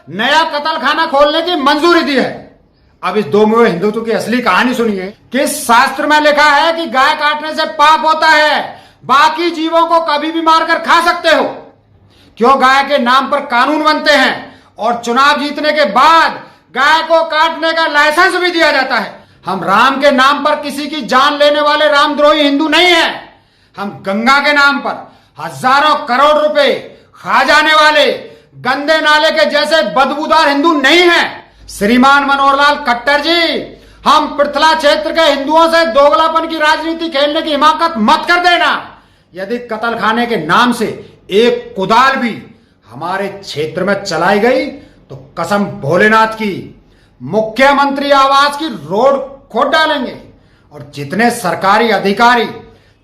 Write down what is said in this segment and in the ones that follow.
नया कत्ल खाना खोलने की मंजूरी दी है। अब इस दो मुँहे हिंदुत्व की असली कहानी सुनिए। किस शास्त्र में लिखा है कि गाय काटने से पाप होता है, बाकी जीवों को कभी भी मारकर खा सकते हो? क्यों गाय के नाम पर कानून बनते हैं और चुनाव जीतने के बाद गाय को काटने का लाइसेंस भी दिया जाता है? हम राम के नाम पर किसी की जान लेने वाले रामद्रोही हिंदू नहीं है। हम गंगा के नाम पर हजारों करोड़ रुपए खा जाने वाले गंदे नाले के जैसे बदबूदार हिंदू नहीं हैं। श्रीमान मनोहर लाल खट्टर जी, हम पृथला क्षेत्र के हिंदुओं से दोगलापन की राजनीति खेलने की हिमाकत मत कर देना। यदि कत्ल खाने के नाम से एक कुदाल भी हमारे क्षेत्र में चलाई गई तो कसम भोलेनाथ की मुख्यमंत्री आवास की रोड खोद डालेंगे और जितने सरकारी अधिकारी,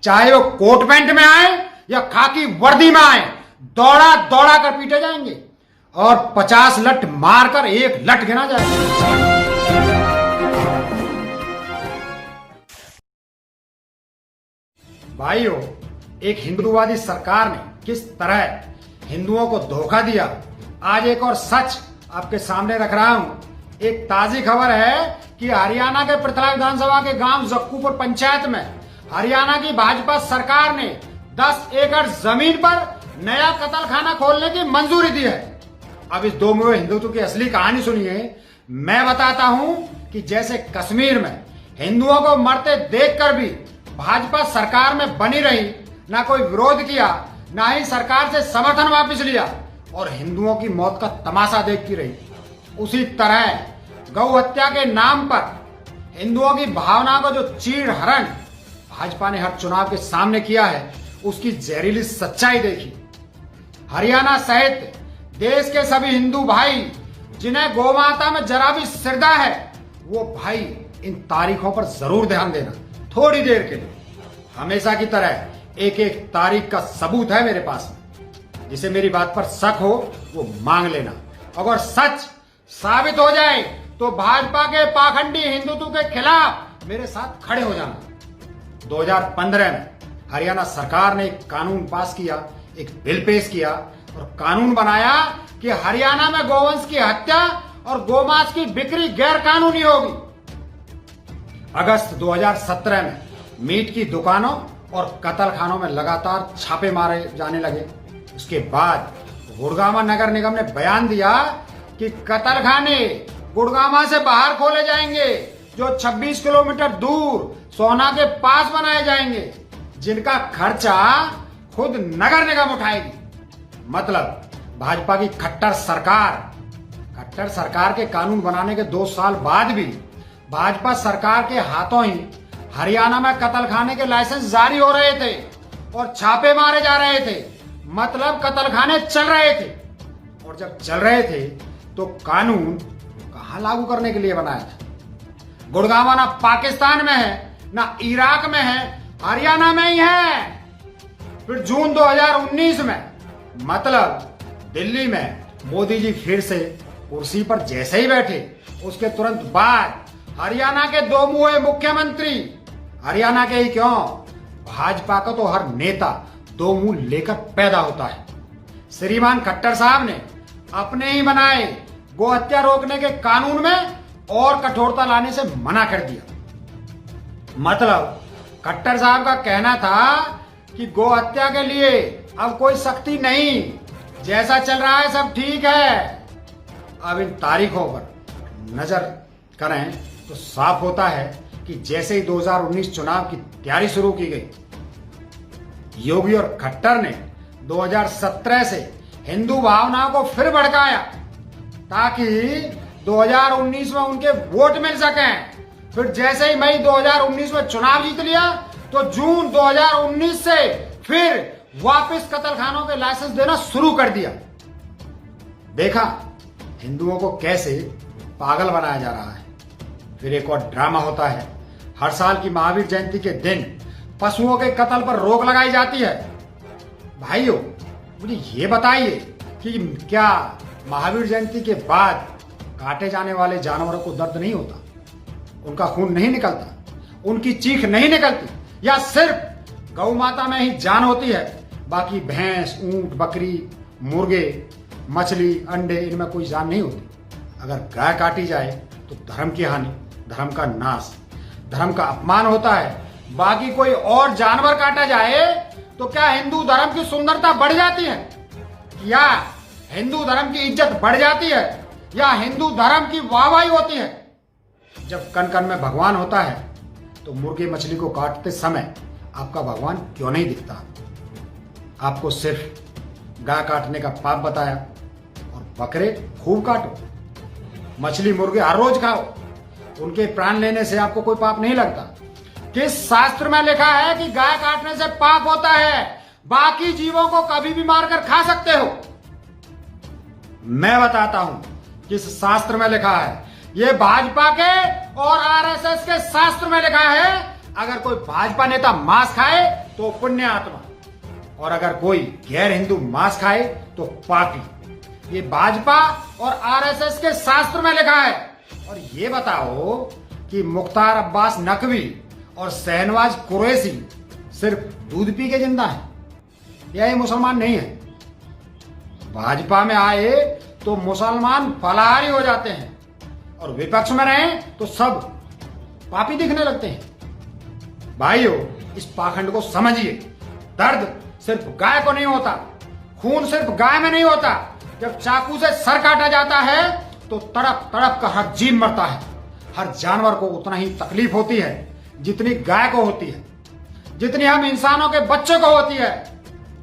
चाहे वो कोट पैंट में आए या खाकी वर्दी में आए, दौड़ा दौड़ा कर पीटे जाएंगे और 50 लठ मारकर एक लठ गिना जाएगा। भाइयों, एक हिंदुवादी सरकार ने किस तरह हिंदुओं को धोखा दिया, आज एक और सच आपके सामने रख रहा हूं। एक ताजी खबर है कि हरियाणा के पृथला विधानसभा के गांव जक्कूपुर पंचायत में हरियाणा की भाजपा सरकार ने 10 एकड़ जमीन पर नया कत्ल खाना खोलने की मंजूरी दी है। अब इस दो मुँहे हिंदुत्व की असली कहानी सुनिए। मैं बताता हूं कि जैसे कश्मीर में हिंदुओं को मरते देखकर भी भाजपा सरकार में बनी रही, ना कोई विरोध किया, ना ही सरकार से समर्थन वापस लिया और हिंदुओं की मौत का तमाशा देखती रही, उसी तरह गौ हत्या के नाम पर हिंदुओं की भावना को जो चीड़ हरण भाजपा ने हर चुनाव के सामने किया है, उसकी जहरीली सच्चाई देखी। हरियाणा सहित देश के सभी हिंदू भाई जिन्हें गौमाता में जरा भी श्रद्धा है, वो भाई इन तारीखों पर जरूर ध्यान देना। थोड़ी देर के लिए, हमेशा की तरह एक एक तारीख का सबूत है मेरे पास में। जिसे मेरी बात पर शक हो वो मांग लेना। अगर सच साबित हो जाए तो भाजपा के पाखंडी हिंदुत्व के खिलाफ मेरे साथ खड़े हो जाना। 2015 में हरियाणा सरकार ने एक कानून पास किया, एक बिल पेश किया और कानून बनाया कि हरियाणा में गौवंश की हत्या और गोमांस की बिक्री गैर कानूनी होगी। अगस्त 2017 में मीट की दुकानों और कत्ल खानों में लगातार छापे मारे जाने लगे। उसके बाद गुड़गांव नगर निगम ने बयान दिया कि कत्ल खाने गुड़गांव से बाहर खोले जाएंगे, जो 26 किलोमीटर दूर सोना के पास बनाए जाएंगे, जिनका खर्चा खुद नगर निगम उठाएगी। मतलब भाजपा की खट्टर सरकार के कानून बनाने के 2 साल बाद भी भाजपा सरकार के हाथों ही हरियाणा में कत्ल खाने के लाइसेंस जारी हो रहे थे और छापे मारे जा रहे थे। मतलब कत्ल खाने चल रहे थे, और जब चल रहे थे तो कानून कहां लागू करने के लिए बनाया था? गुड़गांव ना पाकिस्तान में है, ना इराक में है, हरियाणा में ही है। फिर जून 2019 में, मतलब दिल्ली में मोदी जी फिर से कुर्सी पर जैसे ही बैठे, उसके तुरंत बाद हरियाणा के दो मुंहे मुख्यमंत्री, हरियाणा के ही क्यों, भाजपा का तो हर नेता दो मुंह लेकर पैदा होता है। श्रीमान खट्टर साहब ने अपने ही बनाए गौ हत्या रोकने के कानून में और कठोरता लाने से मना कर दिया। मतलब खट्टर साहब का कहना था कि गौ हत्या के लिए अब कोई सख्ती नहीं, जैसा चल रहा है सब ठीक है। अब इन तारीखों पर नजर करें तो साफ होता है कि जैसे ही 2019 चुनाव की तैयारी शुरू की गई, योगी और खट्टर ने 2017 से हिंदू भावनाओं को फिर भड़काया ताकि 2019 में उनके वोट मिल सकें। फिर जैसे ही मई 2019 में चुनाव जीत लिया तो जून 2019 से फिर वापस कत्लखानों के लाइसेंस देना शुरू कर दिया। देखा हिंदुओं को कैसे पागल बनाया जा रहा है। फिर एक और ड्रामा होता है। हर साल की महावीर जयंती के दिन पशुओं के कत्ल पर रोक लगाई जाती है। भाइयों, मुझे ये बताइए कि क्या महावीर जयंती के बाद काटे जाने वाले जानवरों को दर्द नहीं होता, उनका खून नहीं निकलता, उनकी चीख नहीं निकलती, या सिर्फ गौ माता में ही जान होती है, बाकी भैंस, ऊंट, बकरी, मुर्गे मछली, अंडे, इनमें कोई जान नहीं होती। अगर गाय काटी जाए तो धर्म की हानि, धर्म का नाश, धर्म का अपमान होता है। बाकी कोई और जानवर काटा जाए तो क्या हिंदू धर्म की सुंदरता बढ़ जाती है? या हिंदू धर्म की इज्जत बढ़ जाती है? या हिंदू धर्म की वाहवाही होती है? जब कण कण में भगवान होता है तो मुर्गे मछली को काटते समय आपका भगवान क्यों नहीं दिखता? आपको सिर्फ गाय काटने का पाप बताया और बकरे खूब काटो, मछली मुर्गे हर रोज खाओ, उनके प्राण लेने से आपको कोई पाप नहीं लगता। किस शास्त्र में लिखा है कि गाय काटने से पाप होता है? बाकी जीवों को कभी भी मारकर खा सकते हो। मैं बताता हूं किस शास्त्र में लिखा है। यह भाजपा के और आरएसएस के शास्त्र में लिखा है। अगर कोई भाजपा नेता मांस खाए तो पुण्य आत्मा, और अगर कोई गैर हिंदू मांस खाए तो पापी। ये भाजपा और आरएसएस के शास्त्र में लिखा है। और ये बताओ कि मुख्तार अब्बास नकवी और शहनवाज कुरैशी सिर्फ दूध पी के जिंदा है या ये मुसलमान नहीं है? भाजपा में आए तो मुसलमान फलाहारी हो जाते हैं और विपक्ष में रहे तो सब पापी दिखने लगते हैं। भाइयों, इस पाखंड को समझिए। दर्द सिर्फ गाय को नहीं होता, खून सिर्फ गाय में नहीं होता। जब चाकू से सर काटा जाता है तो तड़प तड़प कर हर जीव मरता है। हर जानवर को उतना ही तकलीफ होती है जितनी गाय को होती है, जितनी हम इंसानों के बच्चों को होती है।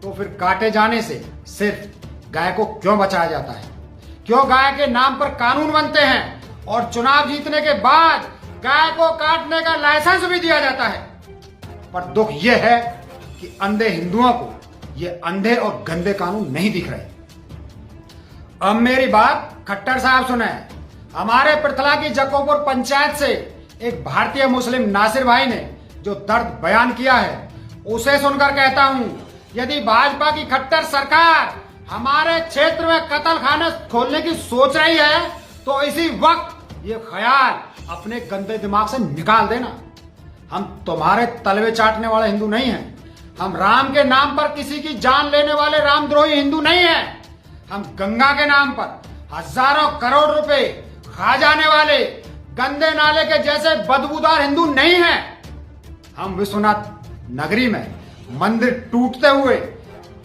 तो फिर काटे जाने से सिर्फ गाय को क्यों बचाया जाता है? क्यों गाय के नाम पर कानून बनते हैं और चुनाव जीतने के बाद गाय को काटने का लाइसेंस भी दिया जाता है? पर दुख यह है कि अंधे हिंदुओं को ये अंधे और गंदे कानून नहीं दिख रहे। अब मेरी बात खट्टर साहब सुने। हमारे पृथला की जक्कोपुर पंचायत से एक भारतीय मुस्लिम नासिर भाई ने जो दर्द बयान किया है उसे सुनकर कहता हूं, यदि भाजपा की खट्टर सरकार हमारे क्षेत्र में कत्ल खाने खोलने की सोच रही है तो इसी वक्त ये ख्याल अपने गंदे दिमाग से निकाल देना। हम तुम्हारे तलवे चाटने वाले हिंदू नहीं हैं। हम राम के नाम पर किसी की जान लेने वाले रामद्रोही हिंदू नहीं हैं। हम गंगा के नाम पर हजारों करोड़ रुपए खा जाने वाले गंदे नाले के जैसे बदबूदार हिंदू नहीं हैं। हम विश्वनाथ नगरी में मंदिर टूटते हुए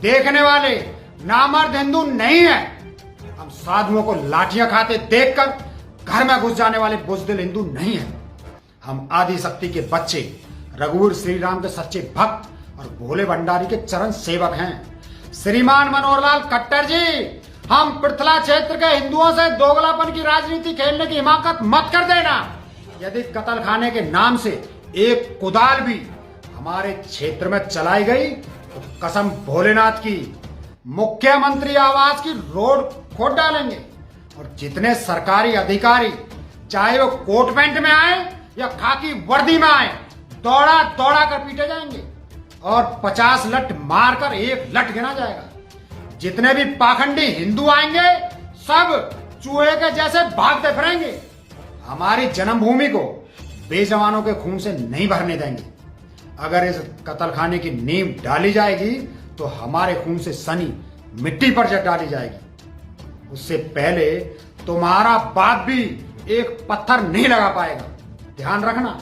देखने वाले नामर्द हिंदू नहीं हैं। हम साधुओं को लाठियां खाते देखकर घर में घुस जाने वाले बुजदिल हिंदू नहीं हैं। हम आदि शक्ति के बच्चे, रघुवीर श्री राम के सच्चे भक्त और भोले भंडारी के चरण सेवक हैं। श्रीमान मनोहर लाल खट्टर जी, हम पृथला क्षेत्र के हिंदुओं से दोगलापन की राजनीति खेलने की हिमाकत मत कर देना। यदि कत्ल खाने के नाम से एक कुदाल भी हमारे क्षेत्र में चलाई गई तो कसम भोलेनाथ की मुख्यमंत्री आवास की रोड खोद डालेंगे और जितने सरकारी अधिकारी, चाहे वो कोट पैंट में आए या खाकी वर्दी में आए, दौड़ा दौड़ा कर पीटे जाएंगे और 50 लठ मारकर एक लठ गिना जाएगा। जितने भी पाखंडी हिंदू आएंगे सब चूहे के जैसे भागते फिरेंगे। हमारी जन्मभूमि को बेजवानों के खून से नहीं भरने देंगे। अगर इस कत्ल खाने की नींव डाली जाएगी तो हमारे खून से सनी मिट्टी पर जट डाली जाएगी। उससे पहले तुम्हारा बाप भी एक पत्थर नहीं लगा पाएगा। ध्यान रखना।